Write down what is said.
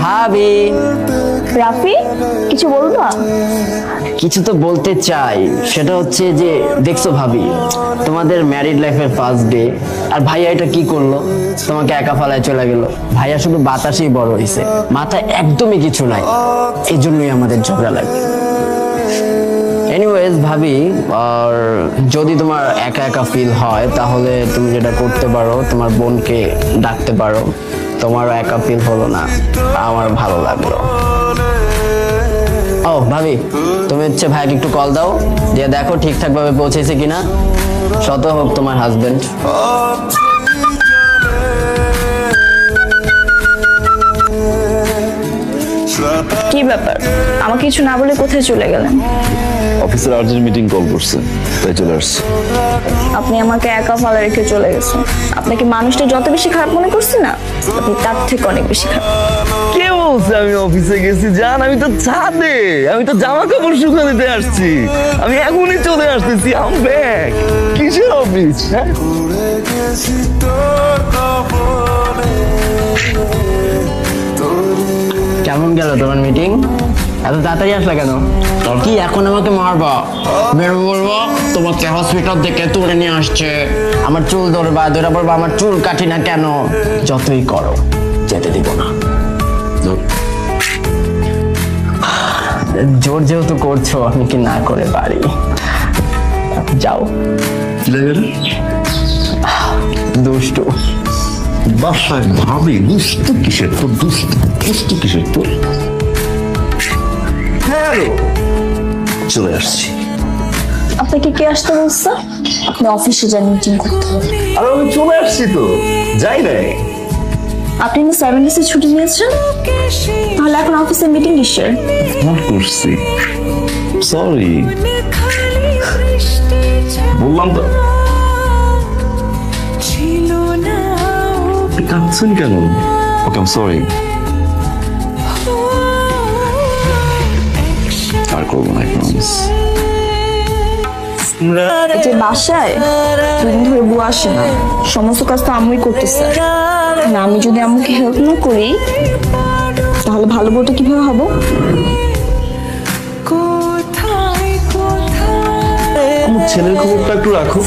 ভাবি। রাফি, কিছু বলবা? কিছু তো বলতে চাই, সেটা হচ্ছে যে দেখছো ভাবি, তোমাদের ম্যারিড লাইফের ফার্স্ট ডে, আর ভাইয়া এটা কি করলো, তোমাকে একা ফালায় চলে গেল। ভাইয়া শুধু বাতাসেই বড় হয়েছে, মাথায় একদমই কিছু নাই, এই জন্যই আমাদের ঝগড়া লাগে। এনিওয়েজ ভাবি, আর যদি তোমার একা একা ফিল হয় তাহলে তুমি যেটা করতে পারো, তোমার বোনকে ডাকতে পারো। তোমারও একা ফিল হলো না, আমার ভালো লাগলো। ও ভাবি, তুমি হচ্ছে ভাইকে একটু কল দাও, দিয়ে দেখো ঠিকঠাক ভাবে পৌঁছেছে কিনা। শত হোক তোমার হাজবেন্ড। কি ব্যাপার, আমাকে কিছু না বলে কোথায় চলে গেলেন? অফিসের আর্জেন্ট মিটিং কল করছে, তাই চলে আসছে। আপনি আমাকে একা ফালা রেখে চলে গেছেন। আপনাকে মানুষটা যত বেশি খারাপ মনে করছে না, আপনি তার থেকে অনেক বেশি খারাপ। কে বলছে আমি অফিসে গেছি? জান, আমি তো ছাদে, আমি তো জামা কাপড় শুকা দিতে আসছি। আমি এখনই চলে আসতেছি। আম ব্যাক। কিসের অফিস? কেমন গেল তোমার মিটিং? এত তাড়াতাড়ি আসলা কেন? কি এখন আমাকে মারবা? বের বলবো তোমাকে হসপিটাল থেকে তুলে নিয়ে আসছে, আমার চুল ধরবা, ধরে বলবা আমার চুল কাটি না কেন। যতই করো, যেতে দিব না। জোর যেহেতু করছো, আমি কি না করে পারি? যাও। দুষ্টু বাসায় ভাবি দুষ্ট কিসের তোর? দুষ্ট কিসের তোর? হ্যালো, চলে আসছি। আপনাকে কে আসতে বলছে? আপনি অফিসে যান মিটিং করতে। আর আমি চলে আসছি তো, যাই নাই। আপনি না 7 days ছুটি নিয়েছেন, তাহলে এখন অফিসে মিটিং কিসের? ফোন করছি, সরি। বললাম তো। কাঁদছেন কেন? ওকে, আই এম সরি। আর করবো না, প্রমিস। এই যে বাসায় 2 দিন ধরে বুয়া আসে না, সমস্ত কাজ তো আম্মুই করতেছে। না, আমি যদি আম্মুকে হেল্প না করি তাহলে ভালো বউটা কিভাবে হবো? আমার ছেলের খবরটা একটু রাখো।